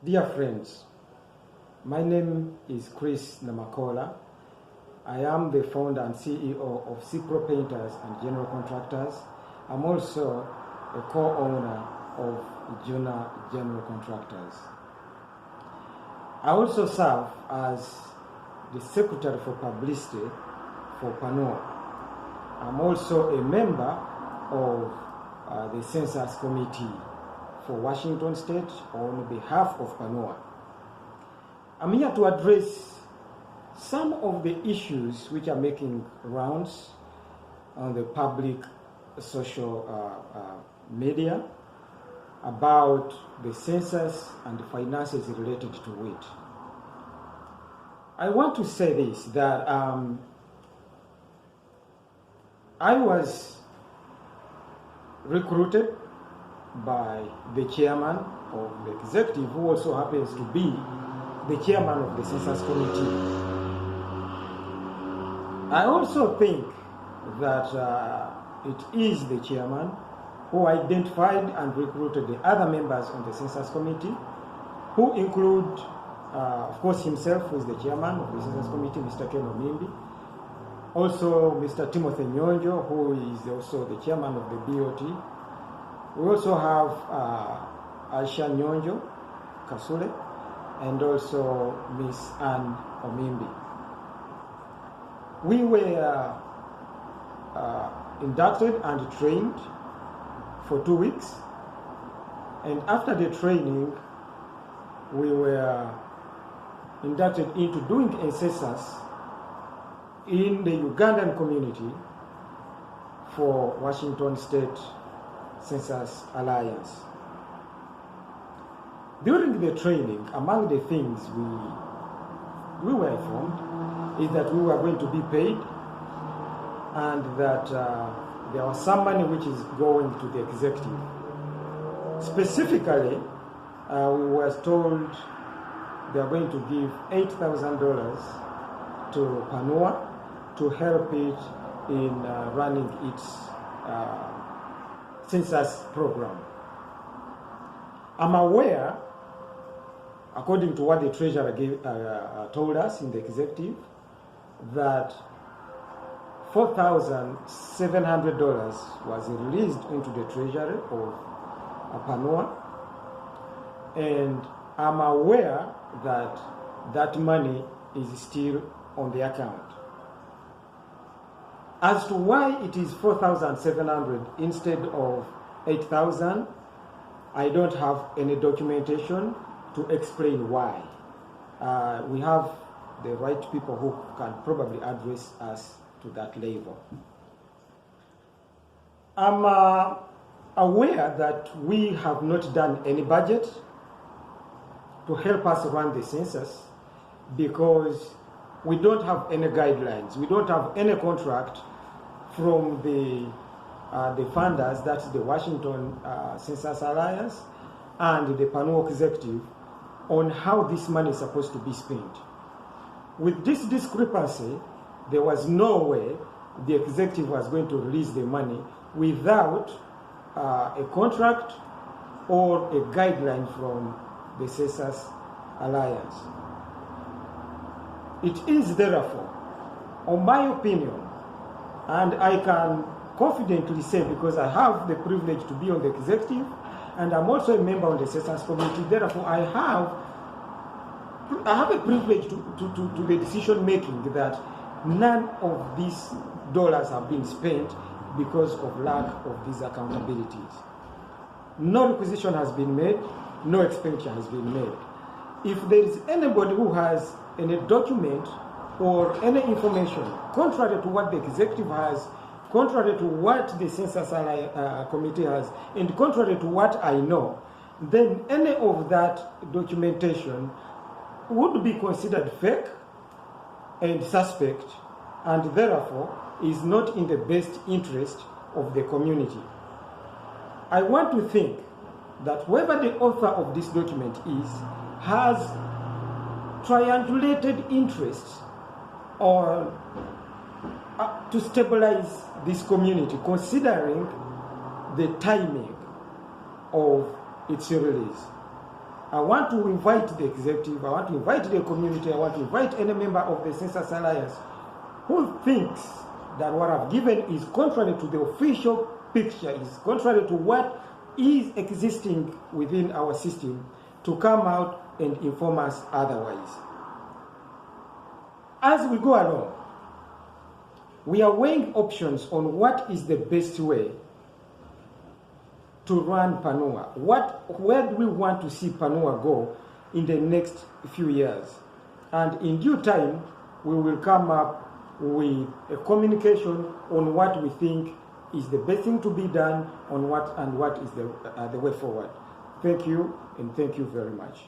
Dear friends, my name is Chris Namakola. I am the founder and CEO of Cipro Painters and General Contractors. I'm also a co-owner of Juna General Contractors. I also serve as the Secretary for Publicity for PANOA. I'm also a member of the Census Committee for Washington State on behalf of PANOA. I'm here to address some of the issues which are making rounds on the public social media about the census and the finances related to it. I want to say this, that I was recruited by the chairman of the executive, who also happens to be the chairman of the Census Committee. I also think that it is the chairman who identified and recruited the other members on the Census Committee, who include, of course, himself, who is the chairman of the Census Committee, Mr. Ken Omimbi, also Mr. Timothy Nyonjo, who is also the chairman of the BOT. We also have Aisha Nyonjo Kasule and also Miss Anne Omimbi. We were inducted and trained for 2 weeks, and after the training we were inducted into doing a census in the Ugandan community for Washington State Census Alliance. During the training, among the things we were informed is that we were going to be paid, and that there was some money which is going to the executive. Specifically, we were told they are going to give $8,000 to PANOA to help it in running its census program. I'm aware, according to what the treasurer told us in the executive, that $4,700 was released into the treasury of PANOA, and I'm aware that that money is still on the account. As to why it is 4,700 instead of 8,000, I don't have any documentation to explain why. We have the right people who can probably address us to that level. I'm aware that we have not done any budget to help us run the census because we don't have any guidelines. We don't have any contract from the funders, that's the Washington Census Alliance and the PANOA executive, on how this money is supposed to be spent. With this discrepancy, there was no way the executive was going to release the money without a contract or a guideline from the Census Alliance. It is therefore, in my opinion, and I can confidently say, because I have the privilege to be on the executive and I'm also a member on the Census Committee, therefore I have a privilege to the decision making that none of these dollars have been spent because of lack of these accountabilities. No requisition has been made, no expenditure has been made. If there is anybody who has any document or any information contrary to what the executive has, contrary to what the Census Committee has, and contrary to what I know, then any of that documentation would be considered fake and suspect, and therefore is not in the best interest of the community. I want to think that whoever the author of this document is has triangulated interests or to stabilize this community, considering the timing of its release. I want to invite the executive, I want to invite the community, I want to invite any member of the Census Alliance who thinks that what I've given is contrary to the official picture, is contrary to what is existing within our system, to come out and inform us otherwise. As we go along, we are weighing options on what is the best way to run PANUA. Where do we want to see PANUA go in the next few years? And in due time, we will come up with a communication on what we think is the best thing to be done, on what is the way forward. Thank you, and thank you very much.